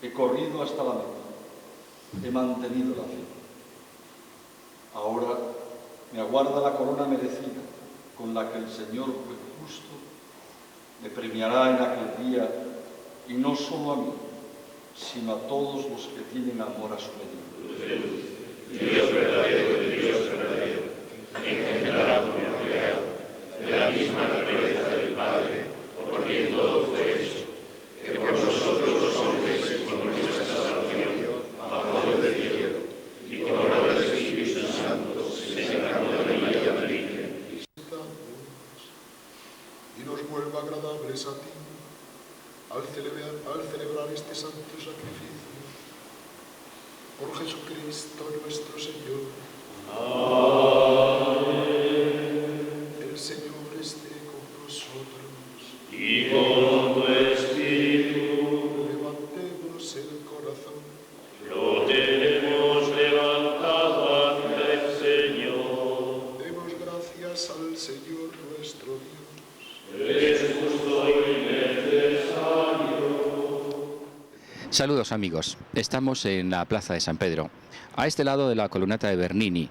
He corrido hasta la meta, he mantenido la fe. Ahora me aguarda la corona merecida, con la que el Señor juez justo me premiará en aquel día, y no solo a mí, sino a todos los que tienen amor a su medida. Dios verdadero, engendrado y creado, de la misma naturaleza del Padre, por quien todo fue hecho, que por nosotros los hombres y por nuestra salvación, bajó del cielo, y por obra del Espíritu Santo se encarnó de María Virgen. Y nos vuelva agradables a ti, al celebrar este santo sacrificio. Por Jesucristo nuestro Señor. Amén. El Señor esté con vosotros. Y con tu espíritu. Levantemos el corazón. Lo tenemos levantado ante el Señor. Demos gracias al Señor nuestro Dios. Es justo y necesario. Saludos amigos, estamos en la plaza de San Pedro, a este lado de la columnata de Bernini,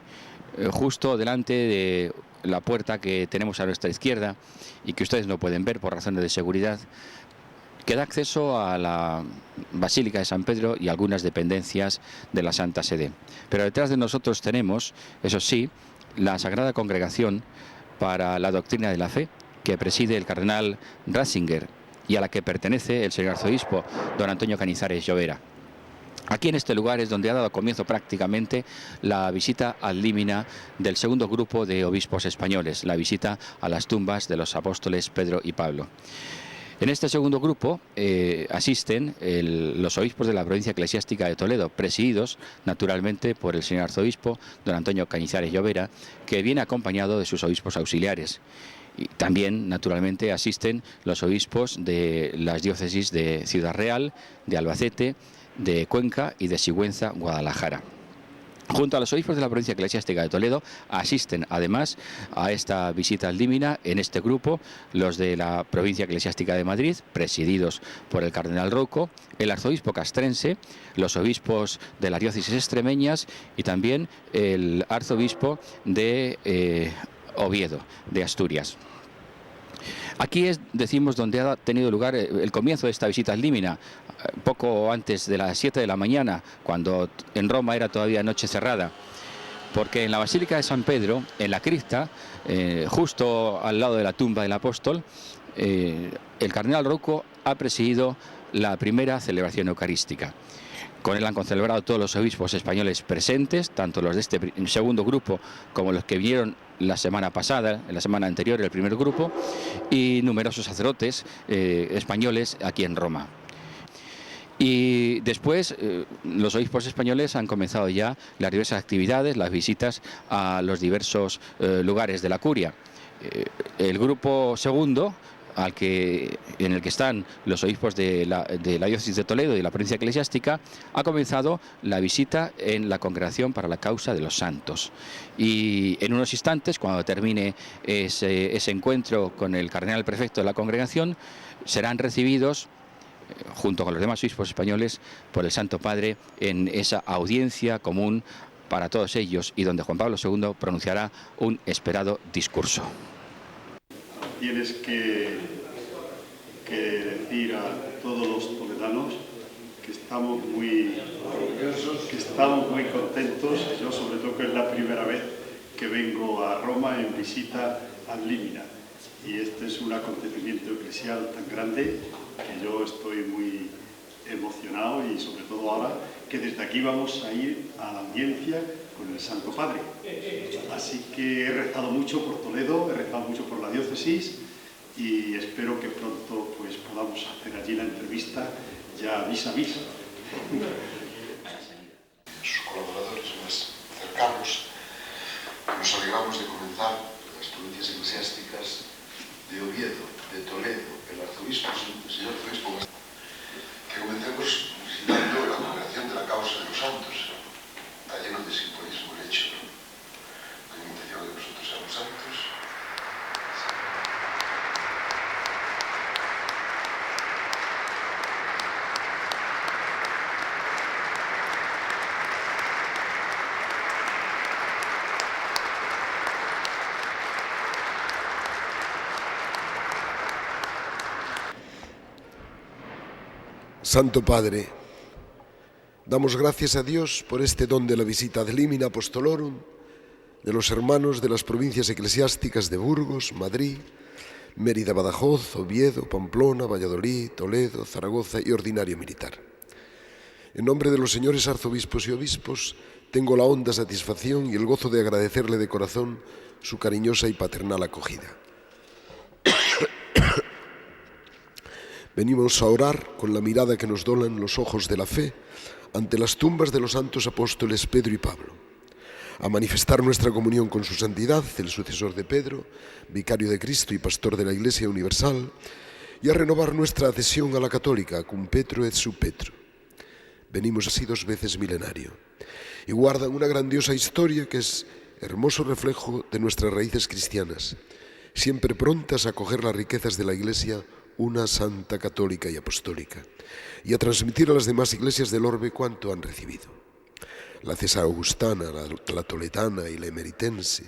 justo delante de la puerta que tenemos a nuestra izquierda y que ustedes no pueden ver por razones de seguridad, que da acceso a la Basílica de San Pedro y algunas dependencias de la Santa Sede. Pero detrás de nosotros tenemos, eso sí, la Sagrada Congregación para la Doctrina de la Fe, que preside el cardenal Ratzinger, y a la que pertenece el señor arzobispo don Antonio Cañizares Llovera. Aquí en este lugar es donde ha dado comienzo prácticamente la visita al límina del segundo grupo de obispos españoles, la visita a las tumbas de los apóstoles Pedro y Pablo. En este segundo grupo asisten los obispos de la provincia eclesiástica de Toledo, presididos naturalmente por el señor arzobispo don Antonio Cañizares Llovera, que viene acompañado de sus obispos auxiliares. Y también, naturalmente, asisten los obispos de las diócesis de Ciudad Real, de Albacete, de Cuenca y de Sigüenza, Guadalajara. Junto a los obispos de la provincia eclesiástica de Toledo asisten además a esta visita al límina en este grupo los de la provincia eclesiástica de Madrid, presididos por el cardenal Rouco, el arzobispo castrense, los obispos de las diócesis extremeñas y también el arzobispo de Oviedo, de Asturias. Aquí es, decimos, donde ha tenido lugar el comienzo de esta visita al límina, poco antes de las 7 de la mañana, cuando en Roma era todavía noche cerrada, porque en la Basílica de San Pedro, en la cripta, justo al lado de la tumba del apóstol, el cardenal Rouco ha presidido la primera celebración eucarística. Con él han concelebrado todos los obispos españoles presentes, tanto los de este segundo grupo como los que vinieron la semana pasada, en la semana anterior, el primer grupo, y numerosos sacerdotes españoles aquí en Roma. Y después los obispos españoles han comenzado ya las diversas actividades, las visitas a los diversos lugares de la curia. El grupo segundo, en el que están los obispos de la diócesis de Toledo y de la provincia eclesiástica, ha comenzado la visita en la Congregación para la Causa de los Santos. Y en unos instantes, cuando termine ese encuentro con el cardenal prefecto de la congregación, serán recibidos junto con los demás obispos españoles por el Santo Padre en esa audiencia común para todos ellos y donde Juan Pablo II pronunciará un esperado discurso. Tienes que decir a todos los toledanos que estamos muy orgullosos, que estamos muy contentos. Yo sobre todo que es la primera vez que vengo a Roma en visita al límina. Y este es un acontecimiento eclesial tan grande que yo estoy muy emocionado y sobre todo ahora que desde aquí vamos a ir a la audiencia con el Santo Padre. Así que he rezado mucho por Toledo, he rezado mucho por la diócesis y espero que pronto pues podamos hacer allí la entrevista ya vis a vis. Sus colaboradores más cercanos, nos alegramos de comenzar las provincias eclesiásticas de Oviedo, de Toledo, el arzobispo, el señor arzobispo, que comencemos visitando la congregación de la causa de los santos. Está lleno de simbolismo el hecho, ¿no? Con imitación de nosotros seamos santos. Santo Padre, damos gracias a Dios por este don de la visita ad limina apostolorum de los hermanos de las provincias eclesiásticas de Burgos, Madrid, Mérida, Badajoz, Oviedo, Pamplona, Valladolid, Toledo, Zaragoza y Ordinario Militar. En nombre de los señores arzobispos y obispos, tengo la honda satisfacción y el gozo de agradecerle de corazón su cariñosa y paternal acogida. Venimos a orar con la mirada que nos dolan los ojos de la fe ante las tumbas de los santos apóstoles Pedro y Pablo, a manifestar nuestra comunión con su santidad, el sucesor de Pedro, vicario de Cristo y pastor de la Iglesia universal, y a renovar nuestra adhesión a la católica, cum Petro et sub Petro. Venimos así 2 veces milenario, y guardan una grandiosa historia que es hermoso reflejo de nuestras raíces cristianas, siempre prontas a acoger las riquezas de la Iglesia, una santa católica y apostólica, y a transmitir a las demás iglesias del orbe cuanto han recibido. La cesar-augustana, la toledana y la emeritense,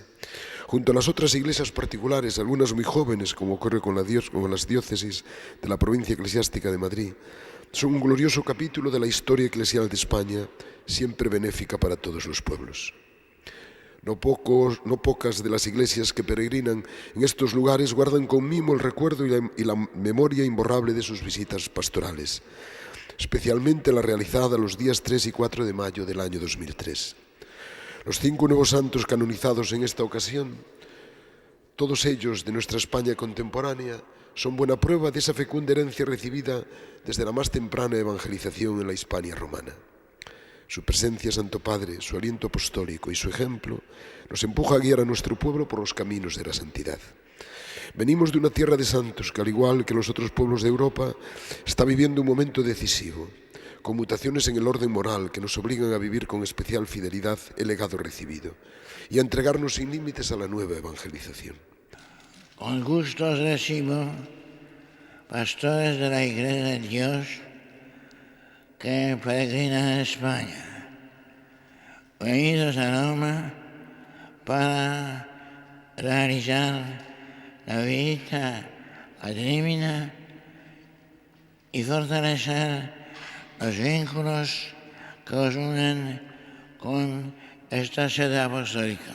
junto a las otras iglesias particulares, algunas muy jóvenes, como ocurre con las diócesis de la provincia eclesiástica de Madrid, son un glorioso capítulo de la historia eclesial de España, siempre benéfica para todos los pueblos. No pocas de las iglesias que peregrinan en estos lugares guardan con mimo el recuerdo y la memoria imborrable de sus visitas pastorales, especialmente la realizada los días 3 y 4 de mayo del año 2003. Los 5 nuevos santos canonizados en esta ocasión, todos ellos de nuestra España contemporánea, son buena prueba de esa fecunda herencia recibida desde la más temprana evangelización en la Hispania romana. Su presencia, Santo Padre, su aliento apostólico y su ejemplo nos empuja a guiar a nuestro pueblo por los caminos de la santidad. Venimos de una tierra de santos que, al igual que los otros pueblos de Europa, está viviendo un momento decisivo, con mutaciones en el orden moral que nos obligan a vivir con especial fidelidad el legado recibido y a entregarnos sin límites a la nueva evangelización. Con gusto os recibo, pastores de la Iglesia de Dios que peregrinan a España, venidos a Roma para realizar la visita ad limina y fortalecer los vínculos que os unen con esta sede apostólica.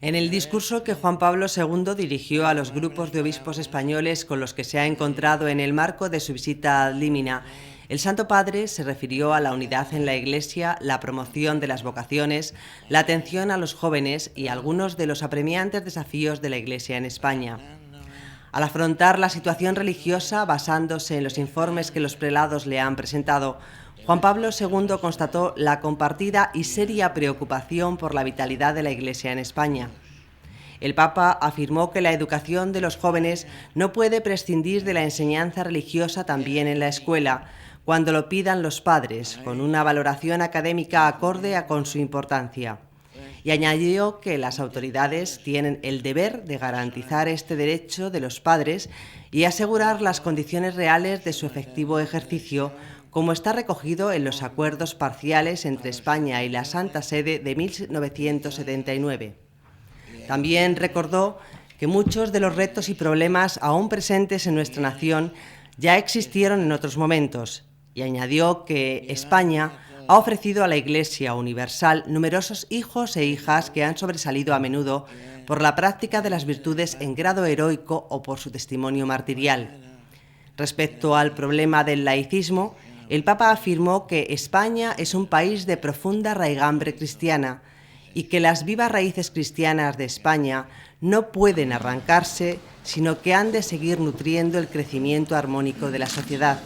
En el discurso que Juan Pablo II dirigió a los grupos de obispos españoles con los que se ha encontrado en el marco de su visita ad limina, el Santo Padre se refirió a la unidad en la Iglesia, la promoción de las vocaciones, la atención a los jóvenes y algunos de los apremiantes desafíos de la Iglesia en España. Al afrontar la situación religiosa basándose en los informes que los prelados le han presentado, Juan Pablo II constató la compartida y seria preocupación por la vitalidad de la Iglesia en España. El Papa afirmó que la educación de los jóvenes no puede prescindir de la enseñanza religiosa también en la escuela, cuando lo pidan los padres, con una valoración académica acorde con su importancia. Y añadió que las autoridades tienen el deber de garantizar este derecho de los padres y asegurar las condiciones reales de su efectivo ejercicio, como está recogido en los acuerdos parciales entre España y la Santa Sede de 1979. También recordó que muchos de los retos y problemas aún presentes en nuestra nación ya existieron en otros momentos, y añadió que España ha ofrecido a la Iglesia universal numerosos hijos e hijas que han sobresalido a menudo por la práctica de las virtudes en grado heroico o por su testimonio martirial. Respecto al problema del laicismo, el Papa afirmó que España es un país de profunda raigambre cristiana y que las vivas raíces cristianas de España no pueden arrancarse, sino que han de seguir nutriendo el crecimiento armónico de la sociedad.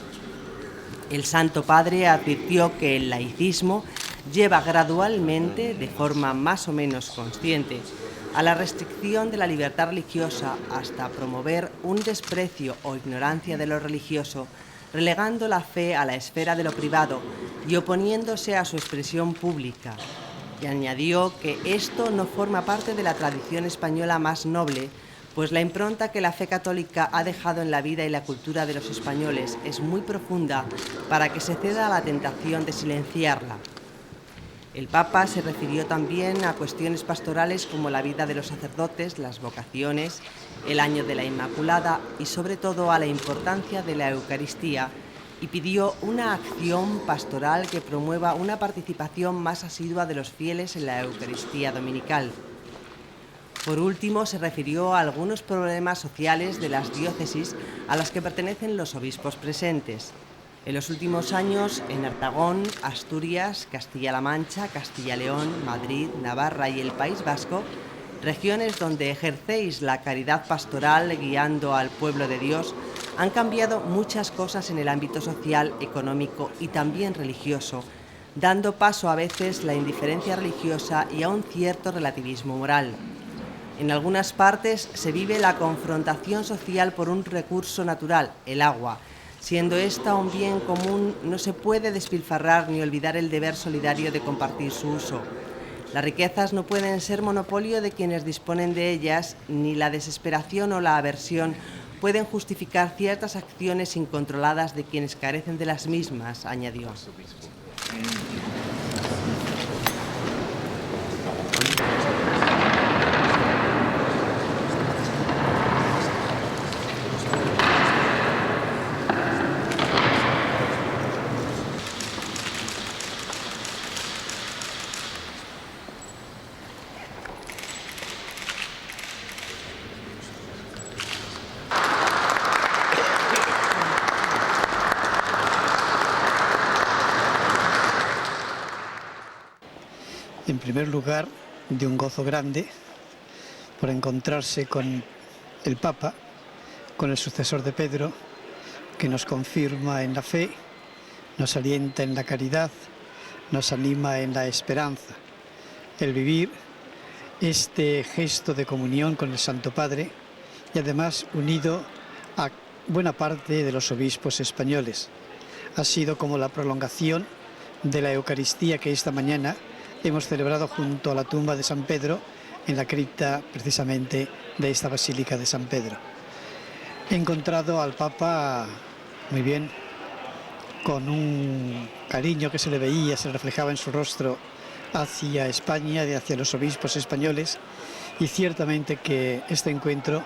El Santo Padre advirtió que el laicismo lleva gradualmente, de forma más o menos consciente, a la restricción de la libertad religiosa hasta promover un desprecio o ignorancia de lo religioso, relegando la fe a la esfera de lo privado y oponiéndose a su expresión pública. Y añadió que esto no forma parte de la tradición española más noble, pues la impronta que la fe católica ha dejado en la vida y la cultura de los españoles es muy profunda para que se ceda a la tentación de silenciarla. El Papa se refirió también a cuestiones pastorales como la vida de los sacerdotes, las vocaciones, el año de la Inmaculada y sobre todo a la importancia de la Eucaristía, y pidió una acción pastoral que promueva una participación más asidua de los fieles en la Eucaristía dominical. Por último, se refirió a algunos problemas sociales de las diócesis a las que pertenecen los obispos presentes. En los últimos años, en Aragón, Asturias, Castilla-La Mancha, Castilla-León, Madrid, Navarra y el País Vasco, regiones donde ejercéis la caridad pastoral guiando al pueblo de Dios, han cambiado muchas cosas en el ámbito social, económico y también religioso, dando paso a veces la indiferencia religiosa y a un cierto relativismo moral. En algunas partes se vive la confrontación social por un recurso natural, el agua. Siendo esta un bien común, no se puede despilfarrar ni olvidar el deber solidario de compartir su uso. Las riquezas no pueden ser monopolio de quienes disponen de ellas, ni la desesperación o la aversión pueden justificar ciertas acciones incontroladas de quienes carecen de las mismas, añadió. En primer lugar, de un gozo grande por encontrarse con el Papa, con el sucesor de Pedro, que nos confirma en la fe, nos alienta en la caridad, nos anima en la esperanza. El vivir este gesto de comunión con el Santo Padre y además unido a buena parte de los obispos españoles. Ha sido como la prolongación de la Eucaristía que esta mañana hemos celebrado junto a la tumba de San Pedro, en la cripta precisamente de esta Basílica de San Pedro. He encontrado al Papa muy bien, con un cariño que se le veía, se reflejaba en su rostro hacia España y hacia los obispos españoles, y ciertamente que este encuentro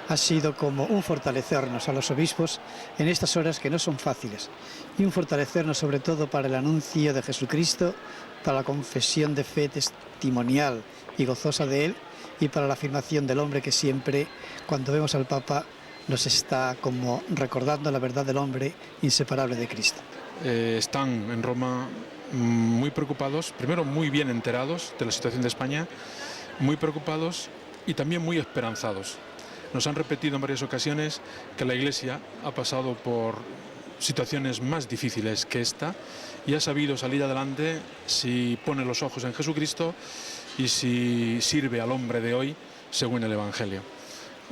ha sido como un fortalecernos a los obispos en estas horas que no son fáciles, y un fortalecernos sobre todo para el anuncio de Jesucristo, para la confesión de fe testimonial y gozosa de Él, y para la afirmación del hombre que siempre, cuando vemos al Papa, nos está como recordando la verdad del hombre inseparable de Cristo. Están en Roma muy preocupados, primero muy bien enterados de la situación de España, muy preocupados y también muy esperanzados. Nos han repetido en varias ocasiones que la Iglesia ha pasado por situaciones más difíciles que esta y ha sabido salir adelante si pone los ojos en Jesucristo y si sirve al hombre de hoy según el Evangelio.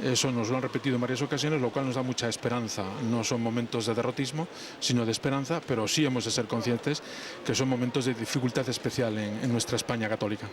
Eso nos lo han repetido en varias ocasiones, lo cual nos da mucha esperanza. No son momentos de derrotismo, sino de esperanza, pero sí hemos de ser conscientes que son momentos de dificultad especial en nuestra España católica.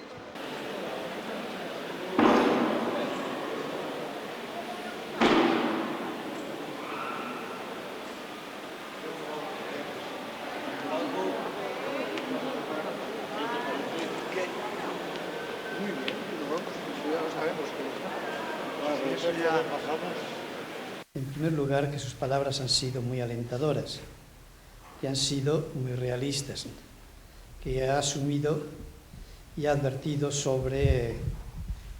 En primer lugar, que sus palabras han sido muy alentadoras y han sido muy realistas, que ha asumido y ha advertido sobre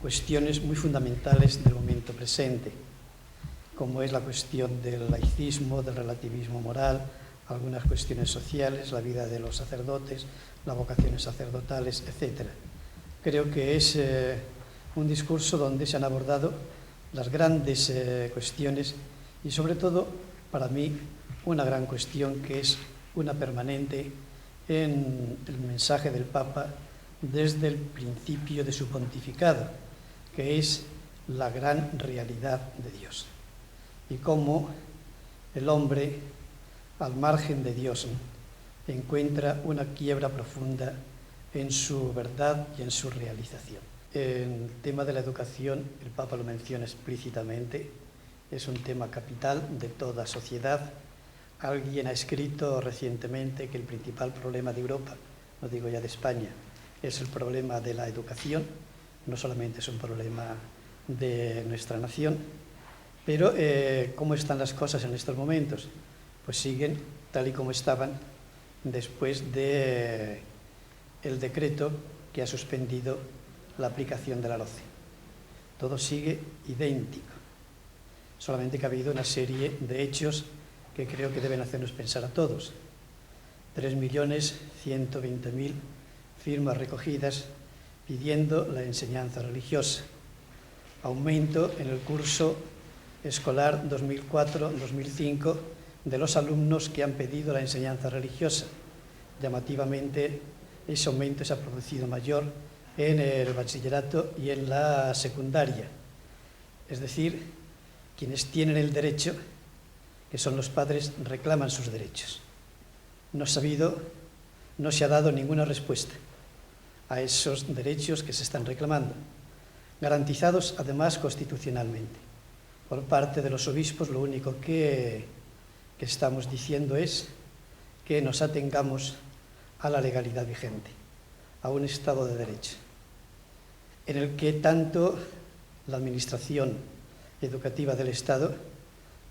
cuestiones muy fundamentales del momento presente, como es la cuestión del laicismo, del relativismo moral, algunas cuestiones sociales, la vida de los sacerdotes, las vocaciones sacerdotales, etc. Creo que es un discurso donde se han abordado las grandes cuestiones y sobre todo, para mí, una gran cuestión que es una permanente en el mensaje del Papa desde el principio de su pontificado, que es la gran realidad de Dios. Y cómo el hombre, al margen de Dios, encuentra una quiebra profunda en su verdad y en su realización. En el tema de la educación, el Papa lo menciona explícitamente, es un tema capital de toda sociedad. Alguien ha escrito recientemente que el principal problema de Europa, no digo ya de España, es el problema de la educación. No solamente es un problema de nuestra nación, pero ¿cómo están las cosas en estos momentos? Pues siguen tal y como estaban después del decreto que ha suspendido la aplicación de la LOCE. Todo sigue idéntico, solamente que ha habido una serie de hechos que creo que deben hacernos pensar a todos. 3.120.000 firmas recogidas pidiendo la enseñanza religiosa. Aumento en el curso escolar 2004-2005 de los alumnos que han pedido la enseñanza religiosa. Llamativamente, ese aumento se ha producido mayor en el bachillerato y en la secundaria. Es decir, quienes tienen el derecho, que son los padres, reclaman sus derechos. No se ha dado ninguna respuesta a esos derechos que se están reclamando, garantizados además constitucionalmente. Por parte de los obispos, lo único que estamos diciendo es que nos atengamos a la legalidad vigente, a un Estado de Derecho, en el que tanto la Administración Educativa del Estado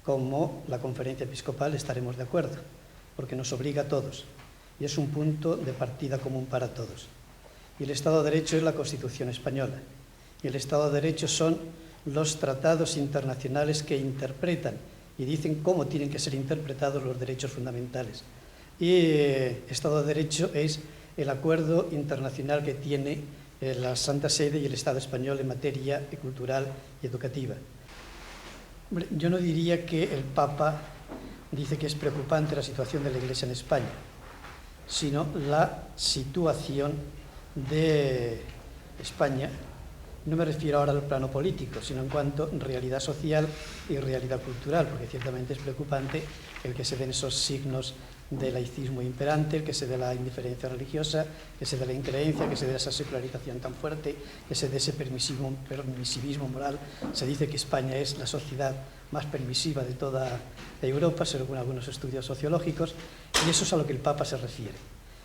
como la Conferencia Episcopal estaremos de acuerdo, porque nos obliga a todos y es un punto de partida común para todos. Y el Estado de Derecho es la Constitución española, y el Estado de Derecho son los tratados internacionales que interpretan y dicen cómo tienen que ser interpretados los derechos fundamentales. Y Estado de Derecho es el acuerdo internacional que tiene la Santa Sede y el Estado español en materia cultural y educativa. Hombre, yo no diría que el Papa dice que es preocupante la situación de la Iglesia en España, sino la situación de España. No me refiero ahora al plano político, sino en cuanto a realidad social y realidad cultural, porque ciertamente es preocupante el que se den esos signos de laicismo imperante, el que se dé la indiferencia religiosa, que se dé la increencia, que se dé esa secularización tan fuerte, que se dé ese permisivismo moral. Se dice que España es la sociedad más permisiva de toda Europa, según algunos estudios sociológicos, y eso es a lo que el Papa se refiere.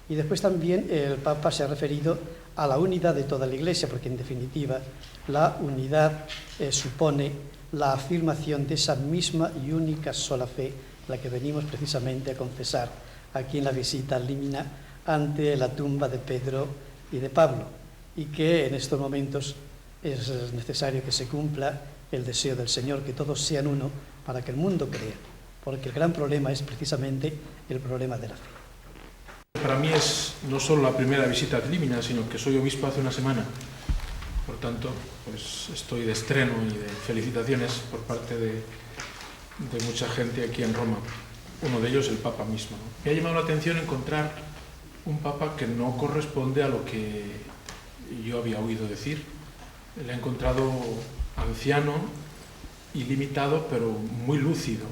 Y después también el Papa se ha referido a la unidad de toda la Iglesia, porque en definitiva la unidad supone la afirmación de esa misma y única sola fe, la que venimos precisamente a confesar aquí en la visita al Límina ante la tumba de Pedro y de Pablo, y que en estos momentos es necesario que se cumpla el deseo del Señor, que todos sean uno para que el mundo crea, porque el gran problema es precisamente el problema de la fe. Para mí es no solo la primera visita a Límina, sino que soy obispo hace una semana. Por tanto, pues estoy de estreno y de felicitaciones por parte de mucha gente aquí en Roma. Uno de ellos el Papa mismo, ¿no? Me ha llamado la atención encontrar un Papa que no corresponde a lo que yo había oído decir. Le he encontrado anciano y limitado, pero muy lúcido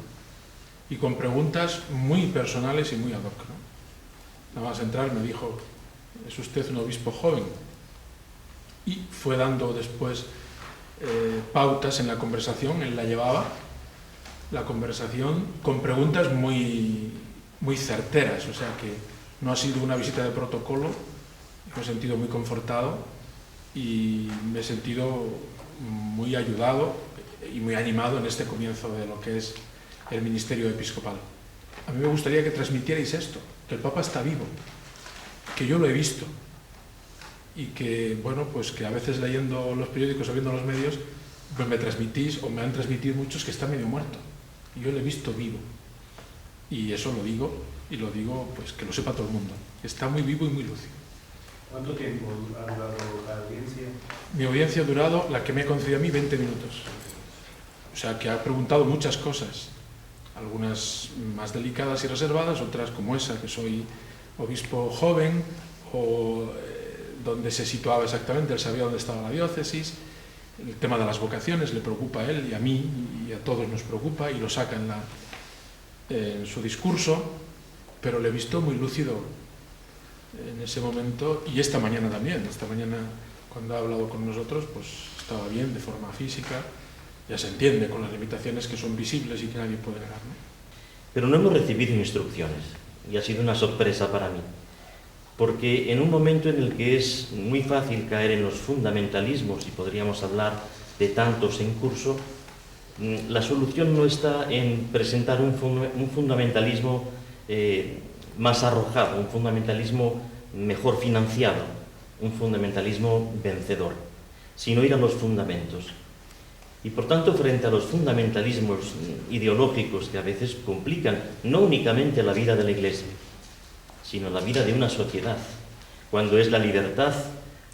y con preguntas muy personales y muy ad hoc, ¿no? Nada más entrar me dijo: ¿es usted un obispo joven? Y fue dando después pautas en la conversación. Él la llevaba, la conversación, con preguntas muy, muy certeras, o sea que no ha sido una visita de protocolo. Me he sentido muy confortado y me he sentido muy ayudado y muy animado en este comienzo de lo que es el ministerio episcopal. A mí me gustaría que transmitierais esto, que el Papa está vivo, que yo lo he visto y que, bueno, pues que a veces leyendo los periódicos o viendo los medios, pues me transmitís, o me han transmitido muchos, que está medio muerto. Y yo lo he visto vivo. Y eso lo digo, y lo digo pues que lo sepa todo el mundo. Está muy vivo y muy lúcido. ¿Cuánto tiempo ha durado la audiencia? Mi audiencia ha durado, la que me ha concedido a mí, 20 minutos. O sea que ha preguntado muchas cosas, algunas más delicadas y reservadas, otras como esa, que soy obispo joven, o dónde se situaba exactamente, él sabía dónde estaba la diócesis. El tema de las vocaciones le preocupa a él y a mí y a todos nos preocupa, y lo saca en su discurso, pero le he visto muy lúcido en ese momento, y esta mañana también. Esta mañana, cuando ha hablado con nosotros, pues estaba bien de forma física. Ya se entiende, con las limitaciones que son visibles y que nadie puede negar, ¿no? Pero no hemos recibido instrucciones y ha sido una sorpresa para mí. porque en un momento en el que es muy fácil caer en los fundamentalismos, y podríamos hablar de tantos en curso, la solución no está en presentar un fundamentalismo más arrojado, un fundamentalismo mejor financiado, un fundamentalismo vencedor, sino ir a los fundamentos. Y por tanto, frente a los fundamentalismos ideológicos que a veces complican no únicamente la vida de la Iglesia, sino la vida de una sociedad, cuando es la libertad,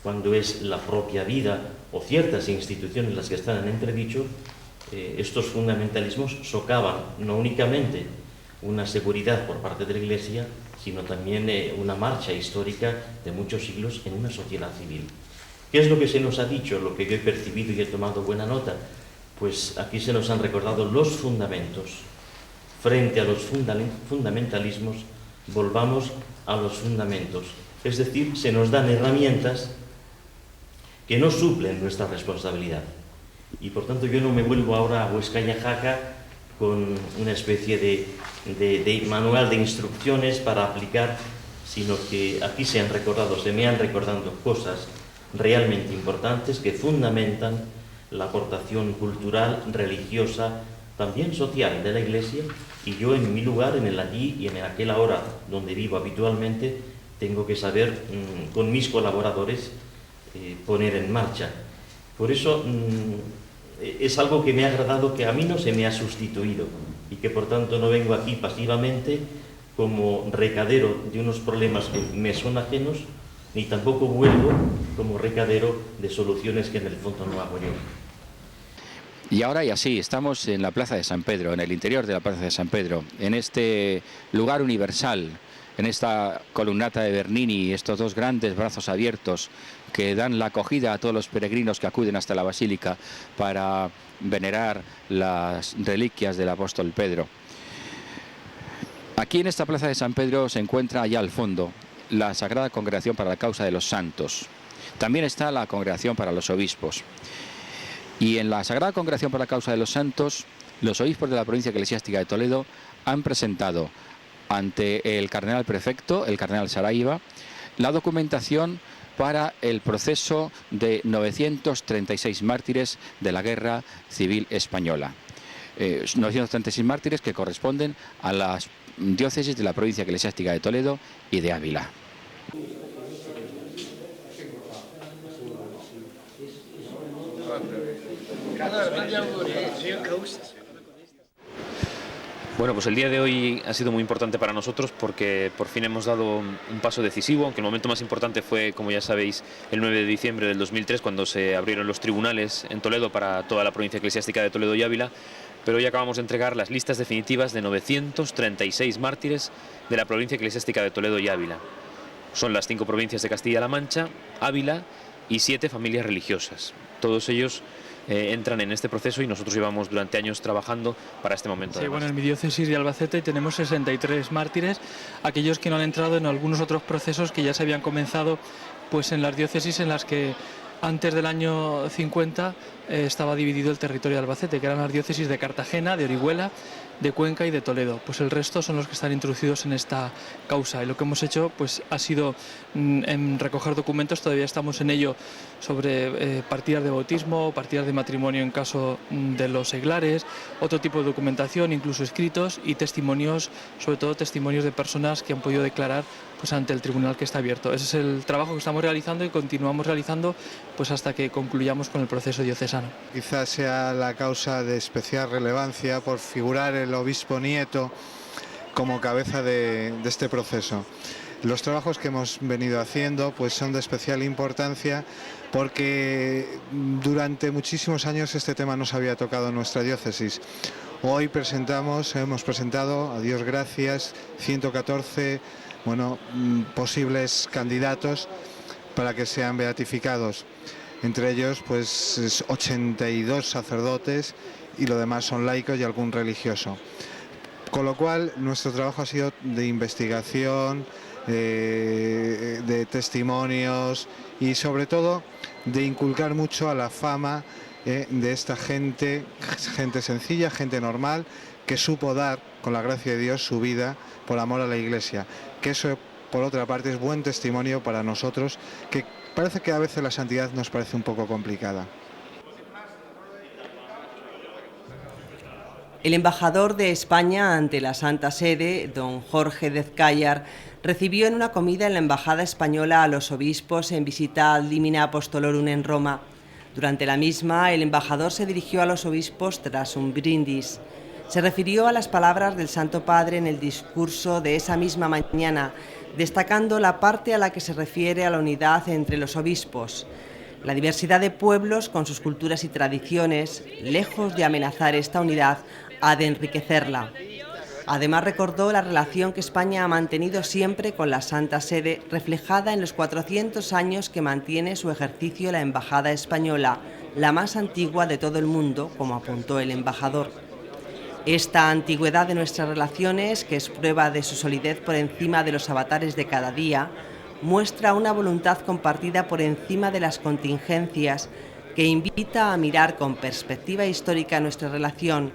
cuando es la propia vida o ciertas instituciones las que están en entredicho, estos fundamentalismos socavan no únicamente una seguridad por parte de la Iglesia, sino también una marcha histórica de muchos siglos en una sociedad civil. ¿Qué es lo que se nos ha dicho, lo que yo he percibido y he tomado buena nota? Pues aquí se nos han recordado los fundamentos. Frente a los fundamentalismos, volvamos a los fundamentos. Es decir, se nos dan herramientas que no suplen nuestra responsabilidad. Y por tanto yo no me vuelvo ahora a Huesca y a Jaca con una especie de manual de instrucciones para aplicar, sino que aquí se me han recordado cosas realmente importantes que fundamentan la aportación cultural, religiosa, también social de la Iglesia, y yo en mi lugar, en el allí y en aquel ahora donde vivo habitualmente, tengo que saber con mis colaboradores poner en marcha. Por eso es algo que me ha agradado, que a mí no se me ha sustituido y que por tanto no vengo aquí pasivamente como recadero de unos problemas que me son ajenos, ni tampoco vuelvo como recadero de soluciones que en el fondo no hago yo. Y ahora y así, estamos en la Plaza de San Pedro, en el interior de la Plaza de San Pedro, en este lugar universal, en esta columnata de Bernini, estos dos grandes brazos abiertos que dan la acogida a todos los peregrinos que acuden hasta la Basílica para venerar las reliquias del apóstol Pedro. Aquí en esta Plaza de San Pedro se encuentra allá al fondo la Sagrada Congregación para la Causa de los Santos. También está la Congregación para los Obispos. Y en la Sagrada Congregación para la Causa de los Santos, los obispos de la provincia eclesiástica de Toledo han presentado ante el cardenal prefecto, el cardenal Saraiva, la documentación para el proceso de 936 mártires de la Guerra Civil Española. 936 mártires que corresponden a las diócesis de la provincia eclesiástica de Toledo y de Ávila. Bueno, pues el día de hoy ha sido muy importante para nosotros porque por fin hemos dado un paso decisivo, aunque el momento más importante fue, como ya sabéis, el 9 de diciembre del 2003, cuando se abrieron los tribunales en Toledo para toda la provincia eclesiástica de Toledo y Ávila, pero hoy acabamos de entregar las listas definitivas de 936 mártires de la provincia eclesiástica de Toledo y Ávila. Son las 5 provincias de Castilla-La Mancha, Ávila y 7 familias religiosas. Todos ellos entran en este proceso y nosotros llevamos durante años trabajando para este momento. Sí, bueno, en mi diócesis de Albacete tenemos 63 mártires, aquellos que no han entrado en algunos otros procesos que ya se habían comenzado pues en las diócesis en las que antes del año 50 estaba dividido el territorio de Albacete, que eran las diócesis de Cartagena, de Orihuela, de Cuenca y de Toledo. Pues el resto son los que están introducidos en esta causa, y lo que hemos hecho pues ha sido en recoger documentos, todavía estamos en ello, sobre partidas de bautismo, partidas de matrimonio en caso de los seglares, otro tipo de documentación, incluso escritos y testimonios, sobre todo testimonios de personas que han podido declarar pues ante el tribunal que está abierto. Ese es el trabajo que estamos realizando y continuamos realizando pues hasta que concluyamos con el proceso diocesano. Quizás sea la causa de especial relevancia por figurar el obispo Nieto como cabeza de este proceso. Los trabajos que hemos venido haciendo pues son de especial importancia porque durante muchísimos años este tema no se había tocado en nuestra diócesis. Hoy hemos presentado, a Dios gracias, 114 posibles candidatos para que sean beatificados. Entre ellos pues 82 sacerdotes y lo demás son laicos y algún religioso. Con lo cual nuestro trabajo ha sido de investigación, de testimonios y sobre todo de inculcar mucho a la fama de esta gente sencilla, gente normal, que supo dar, con la gracia de Dios, su vida por amor a la Iglesia. Que eso por otra parte, es buen testimonio para nosotros, que parece que a veces la santidad nos parece un poco complicada. El embajador de España ante la Santa Sede, don Jorge Dezcayar, recibió en una comida en la Embajada Española a los obispos en visita ad limina apostolorum en Roma. Durante la misma, el embajador se dirigió a los obispos tras un brindis. Se refirió a las palabras del Santo Padre en el discurso de esa misma mañana, destacando la parte a la que se refiere a la unidad entre los obispos. La diversidad de pueblos, con sus culturas y tradiciones, lejos de amenazar esta unidad, ha de enriquecerla. Además, recordó la relación que España ha mantenido siempre con la Santa Sede, reflejada en los 400 años que mantiene su ejercicio la Embajada Española, la más antigua de todo el mundo, como apuntó el embajador. Esta antigüedad de nuestras relaciones, que es prueba de su solidez por encima de los avatares de cada día, muestra una voluntad compartida por encima de las contingencias, que invita a mirar con perspectiva histórica nuestra relación.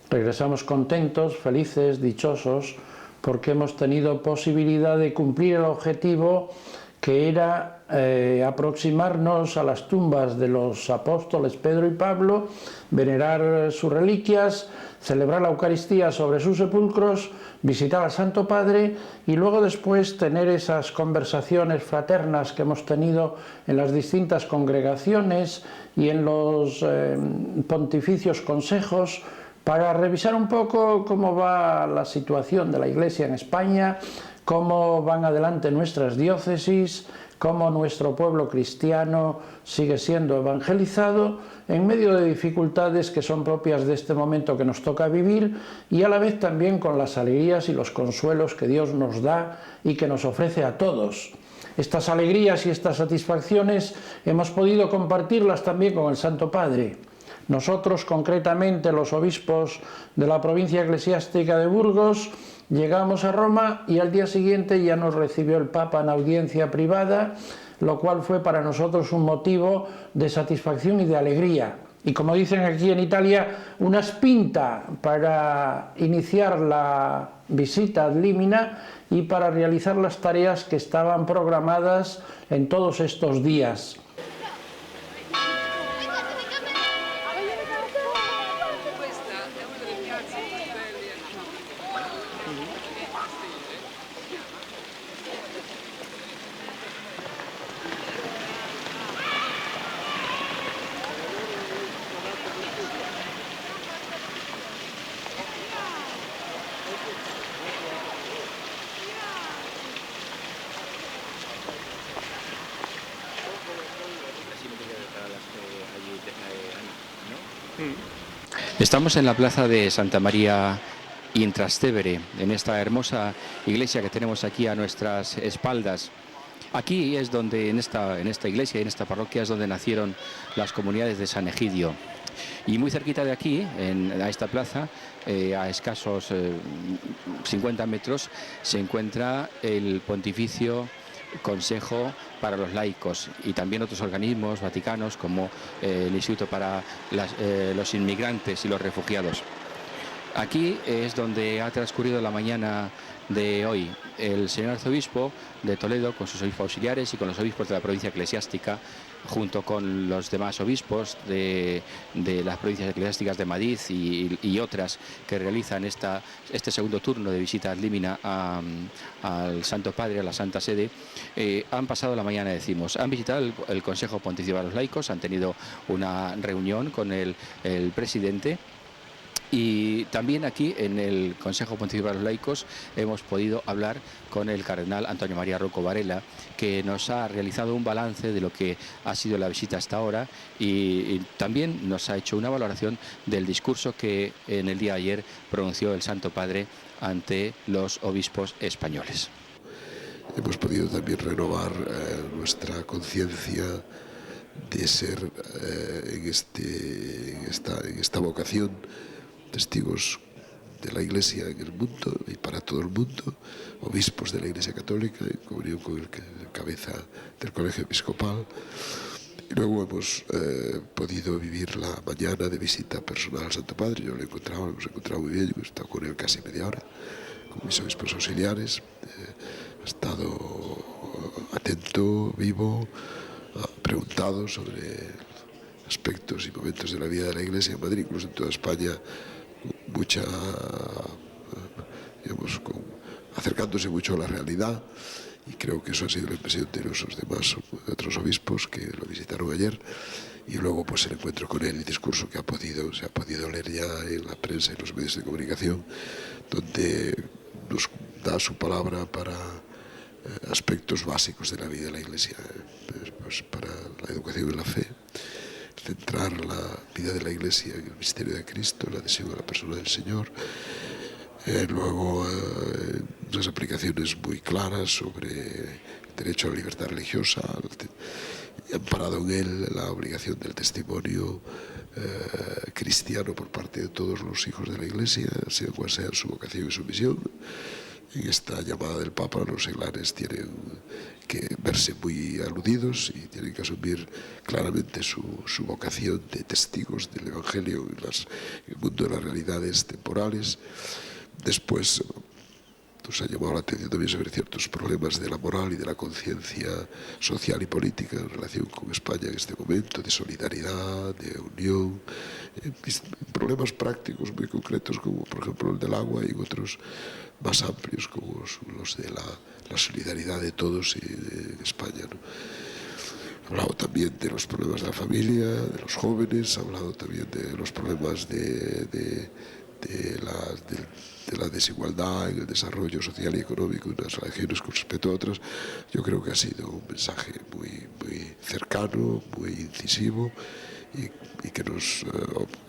Regresamos contentos, felices, dichosos, porque hemos tenido posibilidad de cumplir el objetivo que era aproximarnos a las tumbas de los apóstoles Pedro y Pablo, venerar sus reliquias, celebrar la Eucaristía sobre sus sepulcros, visitar al Santo Padre y luego después tener esas conversaciones fraternas que hemos tenido en las distintas congregaciones y en los pontificios consejos, para revisar un poco cómo va la situación de la Iglesia en España, cómo van adelante nuestras diócesis, cómo nuestro pueblo cristiano sigue siendo evangelizado en medio de dificultades que son propias de este momento que nos toca vivir, y a la vez también con las alegrías y los consuelos que Dios nos da y que nos ofrece a todos. Estas alegrías y estas satisfacciones hemos podido compartirlas también con el Santo Padre. Nosotros, concretamente los obispos de la provincia eclesiástica de Burgos, llegamos a Roma y al día siguiente ya nos recibió el Papa en audiencia privada, lo cual fue para nosotros un motivo de satisfacción y de alegría. Y como dicen aquí en Italia, una spinta para iniciar la visita ad limina y para realizar las tareas que estaban programadas en todos estos días. Estamos en la plaza de Santa María in Trastevere, en esta hermosa iglesia que tenemos aquí a nuestras espaldas. Aquí es donde, en esta iglesia y en esta parroquia, es donde nacieron las comunidades de San Egidio. Y muy cerquita de aquí, a esta plaza, a escasos 50 metros, se encuentra el Pontificio Consejo para los Laicos y también otros organismos vaticanos como el Instituto para los Inmigrantes y los Refugiados. Aquí es donde ha transcurrido la mañana de hoy. El señor arzobispo de Toledo, con sus obispos auxiliares y con los obispos de la provincia eclesiástica, junto con los demás obispos de las provincias eclesiásticas de Madrid y otras que realizan este segundo turno de visita ad limina al Santo Padre, a la Santa Sede, han pasado la mañana, decimos. Han visitado el Consejo Pontificio para los Laicos, han tenido una reunión con el presidente. Y también aquí en el Consejo Pontificio para los Laicos hemos podido hablar con el cardenal Antonio María Rocco Varela, que nos ha realizado un balance de lo que ha sido la visita hasta ahora y también nos ha hecho una valoración del discurso que en el día de ayer pronunció el Santo Padre ante los obispos españoles. Hemos podido también renovar nuestra conciencia de ser en esta vocación testigos de la Iglesia en el mundo y para todo el mundo, obispos de la Iglesia Católica en comunión con el cabeza del Colegio Episcopal, Y luego hemos podido vivir la mañana de visita personal al Santo Padre. Yo lo hemos encontrado muy bien, yo he estado con él casi media hora, con mis obispos auxiliares. Ha estado atento, vivo, ha preguntado sobre aspectos y momentos de la vida de la Iglesia en Madrid, incluso en toda España, mucha, digamos, acercándose mucho a la realidad. Y creo que eso ha sido la impresión de los demás, de otros obispos que lo visitaron ayer. Y luego pues el encuentro con él, el discurso que se ha podido leer ya en la prensa y en los medios de comunicación, donde nos da su palabra para aspectos básicos de la vida de la Iglesia, pues para la educación en la fe, centrar la vida de la Iglesia en el misterio de Cristo, la adhesión a la persona del Señor. Luego unas aplicaciones muy claras sobre el derecho a la libertad religiosa, amparado en él la obligación del testimonio cristiano por parte de todos los hijos de la Iglesia, sea cual sea su vocación y su misión. En esta llamada del Papa los seglares tienen que verse muy aludidos y tienen que asumir claramente su vocación de testigos del Evangelio en el mundo de las realidades temporales. Después nos ha llamado la atención también sobre ciertos problemas de la moral y de la conciencia social y política en relación con España en este momento, de solidaridad, de unión, problemas prácticos muy concretos como por ejemplo el del agua y otros más amplios como los de la solidaridad de todos en España, ¿no? Ha hablado también de los problemas de la familia, de los jóvenes, ha hablado también de los problemas de la desigualdad en el desarrollo social y económico en unas regiones con respecto a otras. Yo creo que ha sido un mensaje muy cercano, muy incisivo y que nos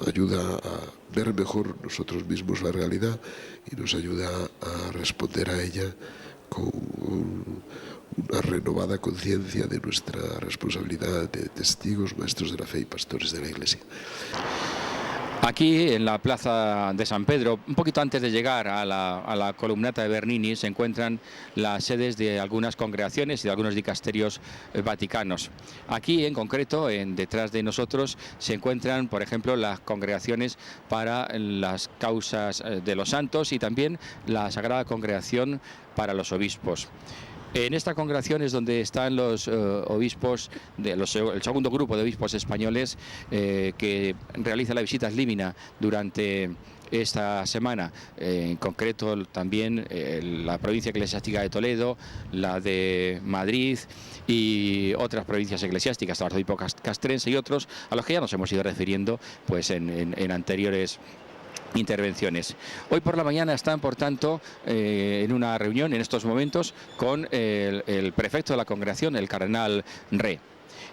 ayuda a ver mejor nosotros mismos la realidad y nos ayuda a responder a ella con una renovada conciencia de nuestra responsabilidad de testigos, maestros de la fe y pastores de la Iglesia. Aquí en la plaza de San Pedro, un poquito antes de llegar a la columnata de Bernini, se encuentran las sedes de algunas congregaciones y de algunos dicasterios vaticanos. Aquí en concreto, detrás de nosotros, se encuentran, por ejemplo, las congregaciones para las causas de los santos y también la Sagrada Congregación para los obispos. En esta congregación es donde están los obispos, el segundo grupo de obispos españoles que realiza la visita ad limina durante esta semana, en concreto también la provincia eclesiástica de Toledo, la de Madrid y otras provincias eclesiásticas, el arzobispo castrense y otros, a los que ya nos hemos ido refiriendo pues en anteriores intervenciones. Hoy por la mañana están, por tanto, en una reunión en estos momentos con el prefecto de la congregación, el cardenal Re.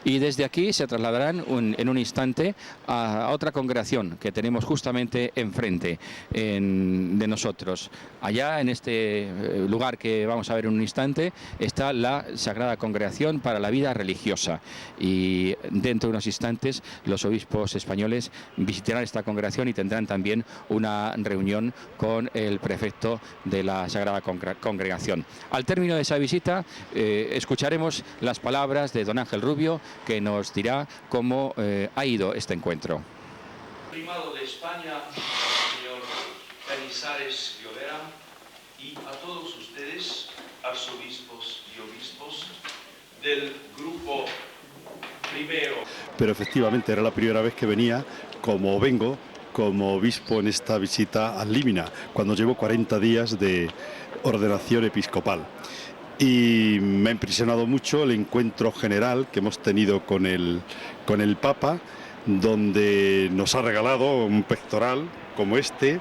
Y desde aquí se trasladarán en un instante a otra congregación que tenemos justamente enfrente de nosotros. Allá en este lugar que vamos a ver en un instante está la Sagrada Congregación para la Vida Religiosa y dentro de unos instantes los obispos españoles visitarán esta congregación y tendrán también una reunión con el prefecto de la Sagrada Congregación. Al término de esa visita escucharemos las palabras de don Ángel Rubio, que nos dirá cómo ha ido este encuentro. Primado de España, señor Canizares Llobera, y a todos ustedes, arzobispos y obispos del grupo primero. Pero efectivamente era la primera vez que vengo como obispo en esta visita ad limina, cuando llevo 40 días de ordenación episcopal. Y me ha impresionado mucho el encuentro general que hemos tenido con el Papa, donde nos ha regalado un pectoral como este,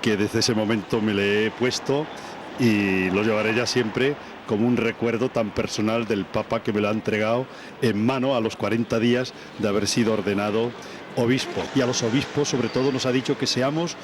que desde ese momento me le he puesto y lo llevaré ya siempre como un recuerdo tan personal del Papa, que me lo ha entregado en mano a los 40 días de haber sido ordenado obispo. Y a los obispos sobre todo nos ha dicho que seamos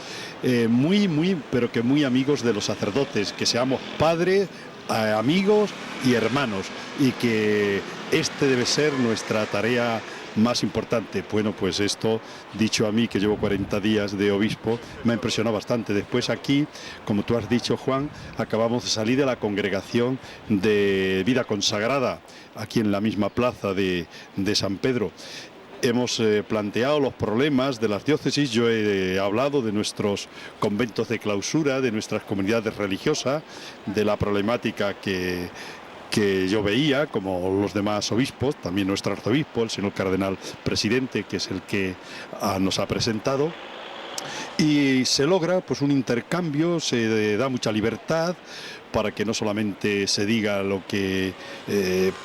pero que muy amigos de los sacerdotes, que seamos padres, amigos y hermanos, y que este debe ser nuestra tarea más importante? Bueno, pues esto, dicho a mí, que llevo 40 días de obispo, me ha impresionado bastante. Después aquí, como tú has dicho, Juan, acabamos de salir de la congregación de vida consagrada, aquí en la misma plaza de San Pedro. Hemos planteado los problemas de las diócesis. Yo he hablado de nuestros conventos de clausura, de nuestras comunidades religiosas, de la problemática que yo veía, como los demás obispos, también nuestro arzobispo, el señor cardenal presidente, que es el que nos ha presentado. Y se logra pues un intercambio, se da mucha libertad para que no solamente se diga lo que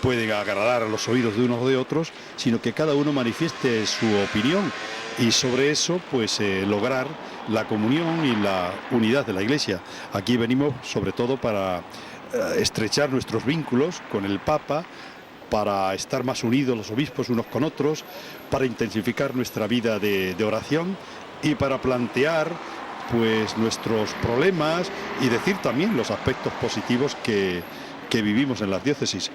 puede agradar a los oídos de unos o de otros, sino que cada uno manifieste su opinión y sobre eso pues lograr la comunión y la unidad de la Iglesia. Aquí venimos sobre todo para estrechar nuestros vínculos con el Papa, para estar más unidos los obispos unos con otros, para intensificar nuestra vida de oración y para plantear pues nuestros problemas y decir también los aspectos positivos que vivimos en las diócesis.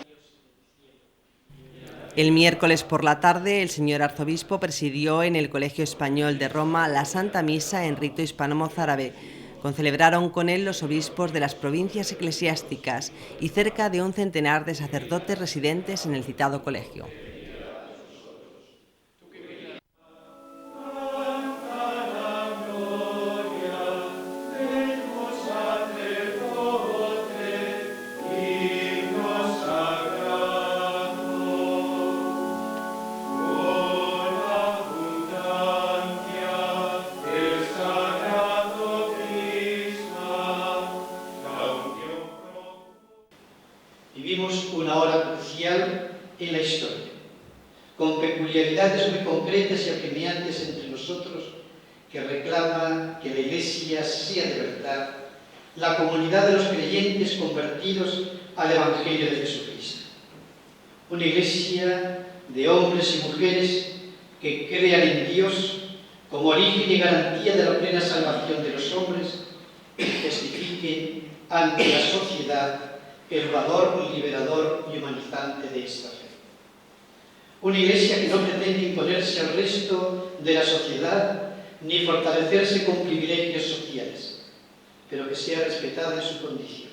El miércoles por la tarde, el señor arzobispo presidió en el Colegio Español de Roma la Santa Misa en rito hispano-mozárabe. Concelebraron con él los obispos de las provincias eclesiásticas y cerca de un centenar de sacerdotes residentes en el citado colegio. Vivimos una hora crucial en la historia, con peculiaridades muy concretas y apremiantes entre nosotros que reclama que la Iglesia sea de verdad la comunidad de los creyentes convertidos al Evangelio de Jesucristo. Una Iglesia de hombres y mujeres que crean en Dios como origen y garantía de la plena salvación de los hombres y testifiquen ante la sociedad el valor liberador y humanizante de esta fe. Una Iglesia que no pretende imponerse al resto de la sociedad ni fortalecerse con privilegios sociales, pero que sea respetada en su condición.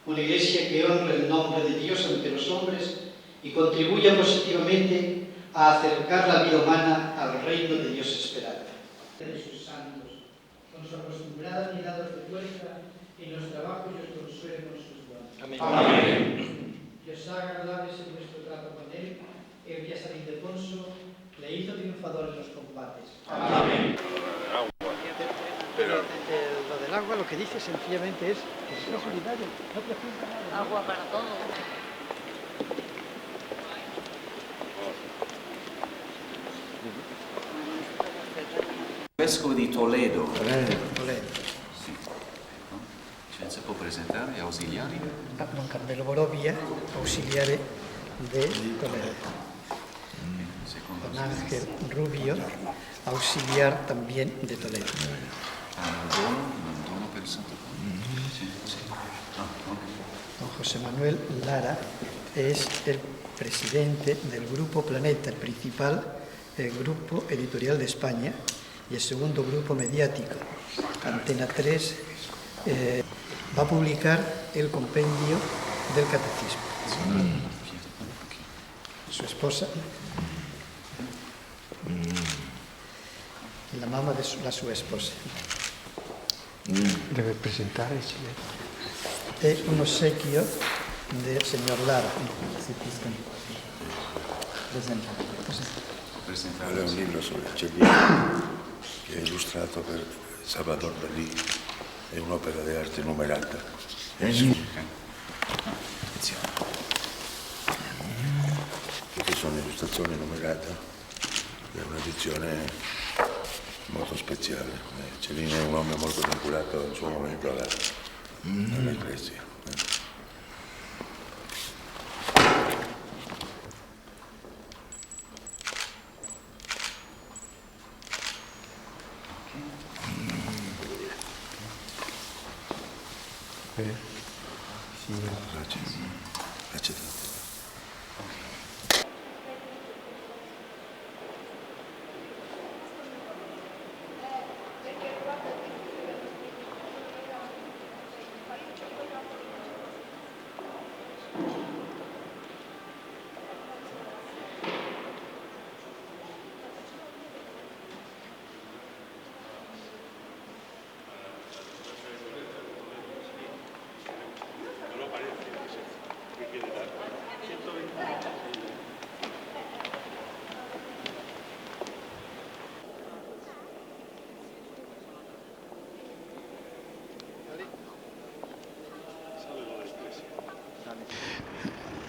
Una Iglesia que honre el nombre de Dios ante los hombres y contribuya positivamente a acercar la vida humana al reino de Dios esperado. De sus santos, con su acostumbrada mirada de fuerza en los trabajos y os consuele con sus dones. Amén. Amén. Que os haga agradables en vuestro trato con él, el que a San Ildefonso le hizo triunfador en los combates. Amén. Lo del agua lo que dice sencillamente es que es solidario, no pregunta nada. Agua para todos. Vescovo di Toledo. Toledo. Sì. Si può presentare, è ausiliare? Don Carmelo Borovia, ausiliare de Toledo. Don Ángel Rubio, auxiliar también de Toledo. Dono per il Santo Padre. Sì. Don José Manuel Lara es el presidente del Grupo Planeta, el principal grupo editorial de España y el segundo grupo mediático. Antena 3 va a publicar el compendio del catecismo. Su esposa, la mamá de su esposa. Debe presentare Es un obsequio del señor Lara. Presentare un libro sobre Cellini che è illustrato per Salvador Dalì, è un'opera di arte numerata. Queste sono illustrazioni numerate, è un'edizione molto speciale. Cellini è un uomo molto vincolato al suo momento all'Ecclesia.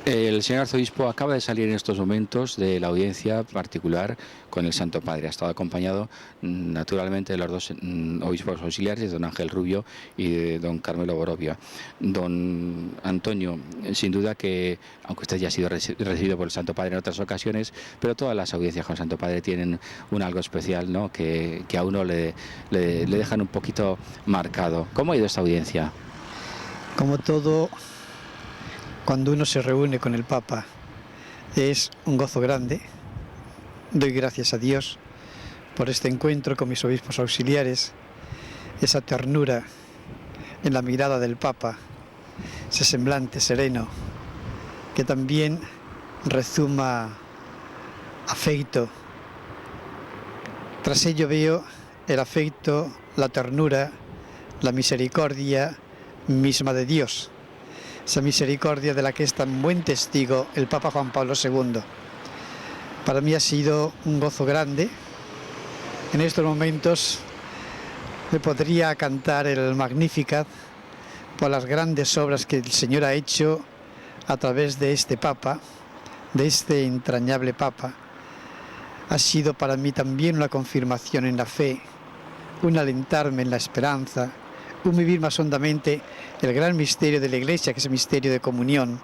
El señor arzobispo acaba de salir en estos momentos de la audiencia particular con el Santo Padre. Ha estado acompañado naturalmente de los dos obispos auxiliares, don Ángel Rubio y de don Carmelo Borovia. Don Antonio, sin duda que, aunque usted ya ha sido recibido por el Santo Padre en otras ocasiones, pero todas las audiencias con el Santo Padre tienen un algo especial, ¿no?, que a uno le dejan un poquito marcado. ¿Cómo ha ido esta audiencia? Como todo, cuando uno se reúne con el Papa, es un gozo grande. Doy gracias a Dios por este encuentro con mis obispos auxiliares, esa ternura en la mirada del Papa, ese semblante sereno que también rezuma afecto. Tras ello veo el afecto, la ternura, la misericordia misma de Dios. Esa misericordia de la que es tan buen testigo el Papa Juan Pablo II. Para mí ha sido un gozo grande. En estos momentos me podría cantar el Magnificat por las grandes obras que el Señor ha hecho a través de este Papa, de este entrañable Papa. Ha sido para mí también una confirmación en la fe, un alentarme en la esperanza, un vivir más hondamente el gran misterio de la Iglesia, que es el misterio de comunión,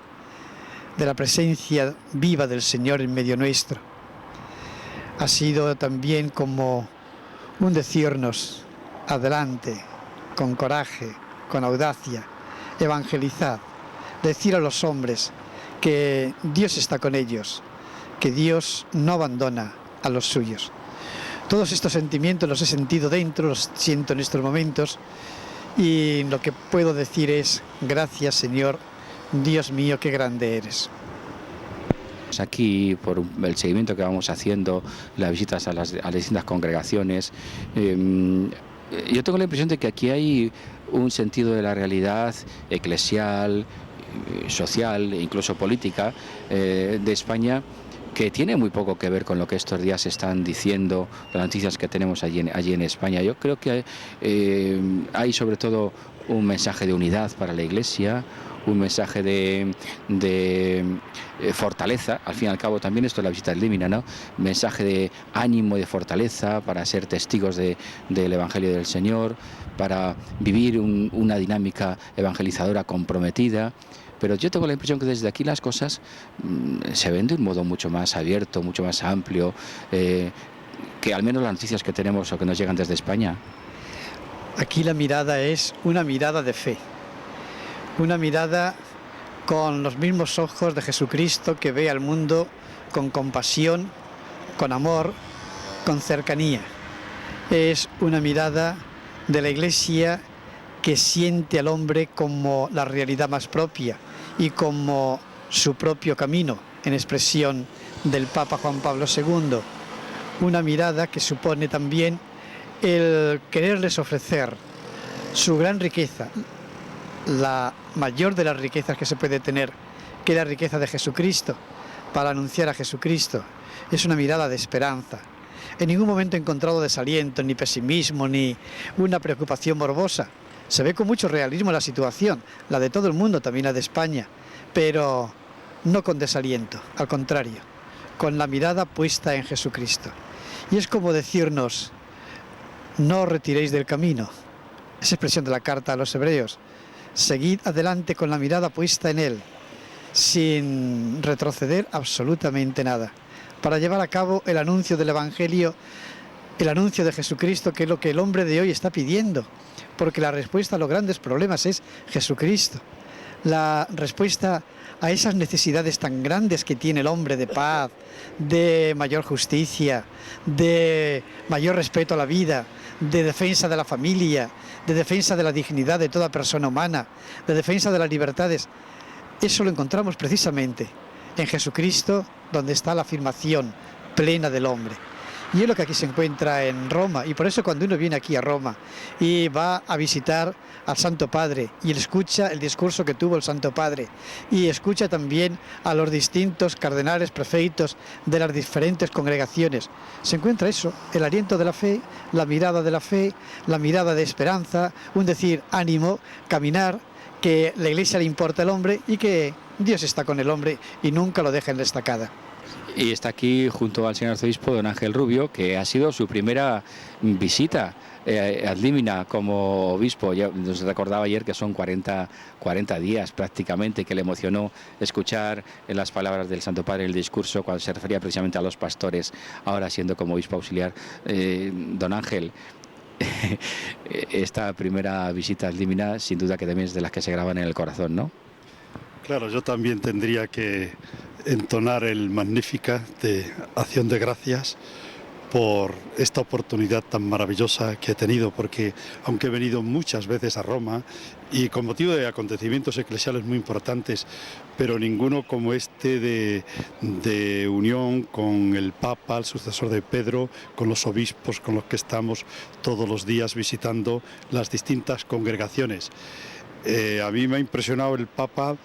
de la presencia viva del Señor en medio nuestro. Ha sido también como un decirnos, adelante, con coraje, con audacia, evangelizad, decir a los hombres que Dios está con ellos, que Dios no abandona a los suyos. Todos estos sentimientos los he sentido dentro, los siento en estos momentos, y lo que puedo decir es, gracias Señor, Dios mío, qué grande eres. Aquí, por el seguimiento que vamos haciendo, las visitas a las distintas congregaciones, yo tengo la impresión de que aquí hay un sentido de la realidad eclesial, social e incluso política de España, que tiene muy poco que ver con lo que estos días están diciendo, las noticias que tenemos allí en España. Yo creo que hay sobre todo un mensaje de unidad para la Iglesia, un mensaje de fortaleza, al fin y al cabo también esto es la visita del Límina, ¿no? Mensaje de ánimo, de fortaleza para ser testigos del Evangelio del Señor, para vivir una dinámica evangelizadora comprometida. Pero yo tengo la impresión que desde aquí las cosas se ven de un modo mucho más abierto, mucho más amplio, que al menos las noticias que tenemos o que nos llegan desde España. Aquí la mirada es una mirada de fe, una mirada con los mismos ojos de Jesucristo, que ve al mundo con compasión, con amor, con cercanía. Es una mirada de la Iglesia que siente al hombre como la realidad más propia y como su propio camino, en expresión del Papa Juan Pablo II. Una mirada que supone también el quererles ofrecer su gran riqueza, la mayor de las riquezas que se puede tener, que es la riqueza de Jesucristo, para anunciar a Jesucristo. Es una mirada de esperanza. En ningún momento he encontrado desaliento, ni pesimismo, ni una preocupación morbosa. Se ve con mucho realismo la situación, la de todo el mundo, también la de España, pero no con desaliento, al contrario, con la mirada puesta en Jesucristo. Y es como decirnos, no os retiréis del camino, es expresión de la carta a los Hebreos, seguid adelante con la mirada puesta en Él, sin retroceder absolutamente nada, para llevar a cabo el anuncio del Evangelio, el anuncio de Jesucristo, que es lo que el hombre de hoy está pidiendo, porque la respuesta a los grandes problemas es Jesucristo. La respuesta a esas necesidades tan grandes que tiene el hombre de paz, de mayor justicia, de mayor respeto a la vida, de defensa de la familia, de defensa de la dignidad de toda persona humana, de defensa de las libertades, eso lo encontramos precisamente en Jesucristo, donde está la afirmación plena del hombre. Y es lo que aquí se encuentra en Roma, y por eso cuando uno viene aquí a Roma y va a visitar al Santo Padre y él escucha el discurso que tuvo el Santo Padre y escucha también a los distintos cardenales, prefeitos de las diferentes congregaciones, se encuentra eso, el aliento de la fe, la mirada de esperanza, un decir ánimo, caminar, que la Iglesia le importa el hombre y que Dios está con el hombre y nunca lo deja en la estacada. Y está aquí junto al señor arzobispo don Ángel Rubio, que ha sido su primera visita ad limina como obispo. Ya nos recordaba ayer que son 40 días prácticamente, que le emocionó escuchar las palabras del Santo Padre en el discurso cuando se refería precisamente a los pastores, ahora siendo como obispo auxiliar. Don Ángel, esta primera visita ad limina sin duda que también es de las que se graban en el corazón, ¿no? Claro, yo también tendría que entonar el Magníficat de acción de gracias por esta oportunidad tan maravillosa que he tenido, porque aunque he venido muchas veces a Roma y con motivo de acontecimientos eclesiales muy importantes, pero ninguno como este de unión con el Papa, el sucesor de Pedro, con los obispos con los que estamos todos los días visitando las distintas congregaciones. A mí me ha impresionado el Papa,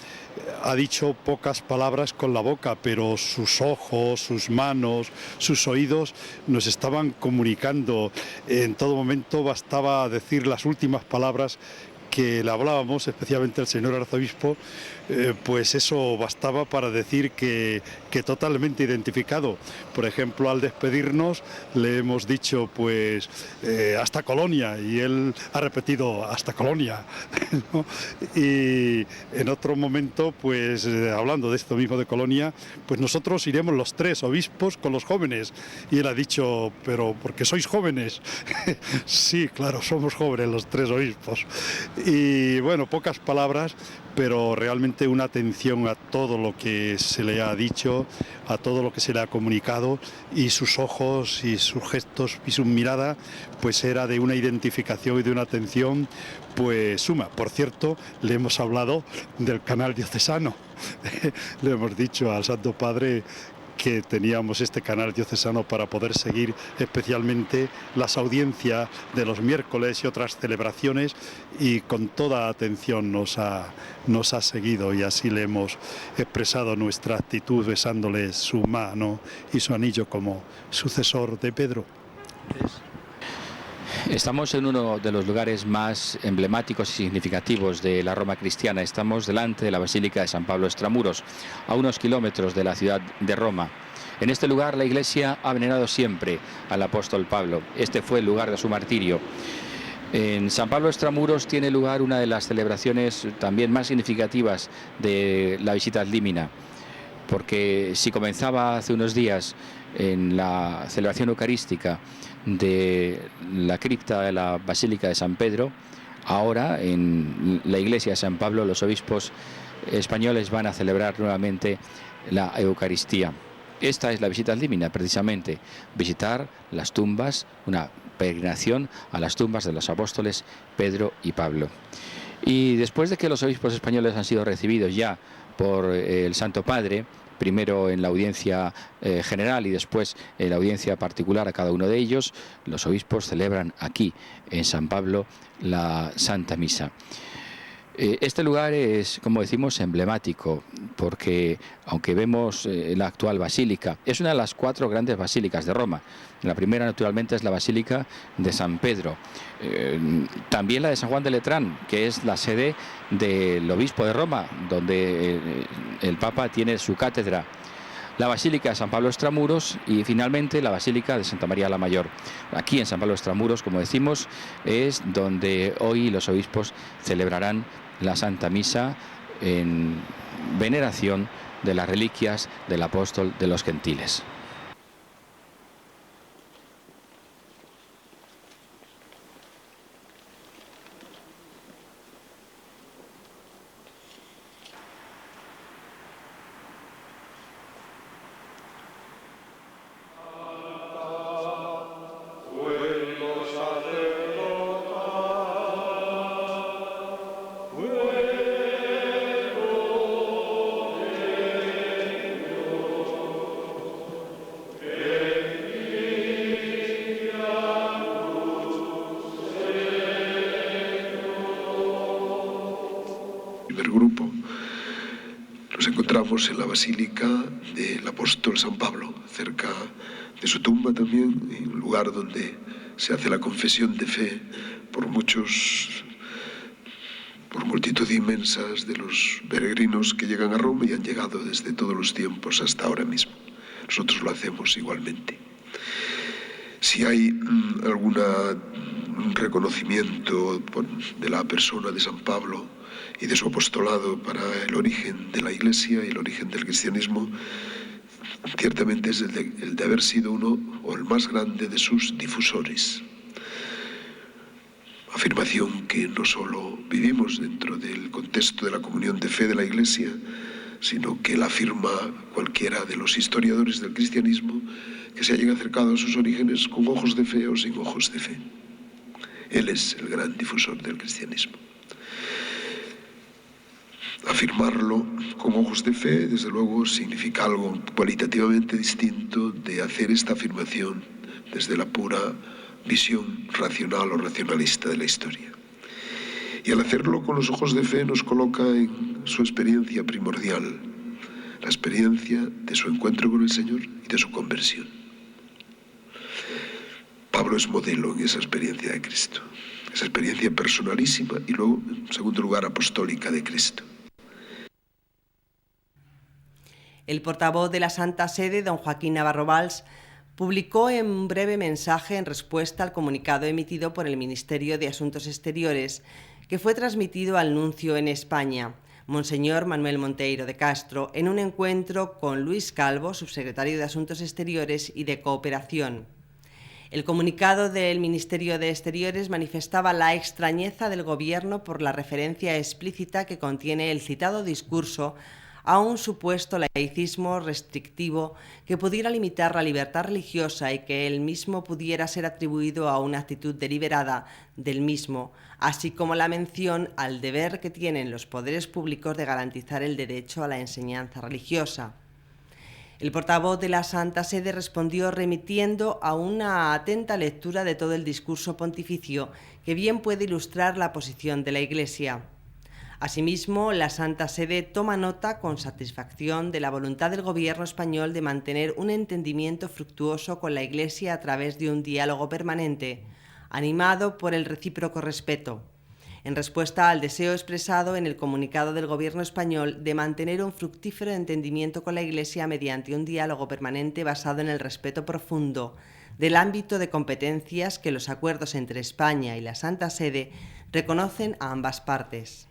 ha dicho pocas palabras con la boca, pero sus ojos, sus manos, sus oídos nos estaban comunicando. En todo momento bastaba decir las últimas palabras que le hablábamos, especialmente al señor arzobispo, pues eso bastaba para decir que totalmente identificado. Por ejemplo, al despedirnos le hemos dicho pues hasta Colonia, y él ha repetido hasta Colonia, ¿no? Y en otro momento, pues hablando de esto mismo de Colonia, pues nosotros iremos los tres obispos con los jóvenes, y él ha dicho, pero porque sois jóvenes. Sí, claro, somos jóvenes los tres obispos. Y bueno, pocas palabras, pero realmente una atención a todo lo que se le ha dicho, a todo lo que se le ha comunicado, y sus ojos y sus gestos y su mirada pues era de una identificación y de una atención pues suma. Por cierto, le hemos hablado del canal diocesano, le hemos dicho al Santo Padre que teníamos este canal diocesano para poder seguir especialmente las audiencias de los miércoles y otras celebraciones, y con toda atención nos ha seguido, y así le hemos expresado nuestra actitud besándole su mano y su anillo como sucesor de Pedro. Estamos en uno de los lugares más emblemáticos y significativos de la Roma cristiana. Estamos delante de la Basílica de San Pablo Extramuros, a unos kilómetros de la ciudad de Roma. En este lugar la Iglesia ha venerado siempre al apóstol Pablo. Este fue el lugar de su martirio. En San Pablo Extramuros tiene lugar una de las celebraciones también más significativas de la visita ad limina, porque si comenzaba hace unos días en la celebración eucarística de la cripta de la Basílica de San Pedro, ahora en la iglesia de San Pablo los obispos españoles van a celebrar nuevamente la Eucaristía. Esta es la visita ad limina, precisamente, visitar las tumbas, una peregrinación a las tumbas de los apóstoles Pedro y Pablo. Y después de que los obispos españoles han sido recibidos ya por el Santo Padre, primero en la audiencia general y después en la audiencia particular a cada uno de ellos, los obispos celebran aquí, en San Pablo, la Santa Misa. Este lugar es, como decimos, emblemático, porque aunque vemos la actual basílica, es una de las 4 grandes basílicas de Roma. La primera, naturalmente, es la Basílica de San Pedro. También la de San Juan de Letrán, que es la sede del obispo de Roma, donde el Papa tiene su cátedra. La Basílica de San Pablo Extramuros y finalmente la Basílica de Santa María la Mayor. Aquí en San Pablo Extramuros, como decimos, es donde hoy los obispos celebrarán la Santa Misa en veneración de las reliquias del apóstol de los gentiles. En la Basílica del Apóstol San Pablo, cerca de su tumba también, en un lugar donde se hace la confesión de fe por muchos por multitud inmensas de los peregrinos que llegan a Roma y han llegado desde todos los tiempos hasta ahora mismo. Nosotros lo hacemos igualmente. Si hay algún reconocimiento de la persona de San Pablo y de su apostolado para el origen de la Iglesia y el origen del cristianismo, ciertamente es el de haber sido uno o el más grande de sus difusores. Afirmación que no solo vivimos dentro del contexto de la comunión de fe de la Iglesia, sino que la afirma cualquiera de los historiadores del cristianismo que se hayan acercado a sus orígenes con ojos de fe o sin ojos de fe. Él es el gran difusor del cristianismo. Afirmarlo con ojos de fe, desde luego, significa algo cualitativamente distinto de hacer esta afirmación desde la pura visión racional o racionalista de la historia. Y al hacerlo con los ojos de fe nos coloca en su experiencia primordial, la experiencia de su encuentro con el Señor y de su conversión. Pablo es modelo en esa experiencia de Cristo, esa experiencia personalísima y luego, en segundo lugar, apostólica de Cristo. El portavoz de la Santa Sede, don Joaquín Navarro Valls, publicó en un breve mensaje en respuesta al comunicado emitido por el Ministerio de Asuntos Exteriores, que fue transmitido al nuncio en España, Monseñor Manuel Monteiro de Castro, en un encuentro con Luis Calvo, subsecretario de Asuntos Exteriores y de Cooperación. El comunicado del Ministerio de Exteriores manifestaba la extrañeza del Gobierno por la referencia explícita que contiene el citado discurso a un supuesto laicismo restrictivo que pudiera limitar la libertad religiosa y que él mismo pudiera ser atribuido a una actitud deliberada del mismo, así como la mención al deber que tienen los poderes públicos de garantizar el derecho a la enseñanza religiosa. El portavoz de la Santa Sede respondió remitiendo a una atenta lectura de todo el discurso pontificio que bien puede ilustrar la posición de la Iglesia. Asimismo, la Santa Sede toma nota con satisfacción de la voluntad del Gobierno español de mantener un entendimiento fructuoso con la Iglesia a través de un diálogo permanente, animado por el recíproco respeto, en respuesta al deseo expresado en el comunicado del Gobierno español de mantener un fructífero entendimiento con la Iglesia mediante un diálogo permanente basado en el respeto profundo del ámbito de competencias que los acuerdos entre España y la Santa Sede reconocen a ambas partes.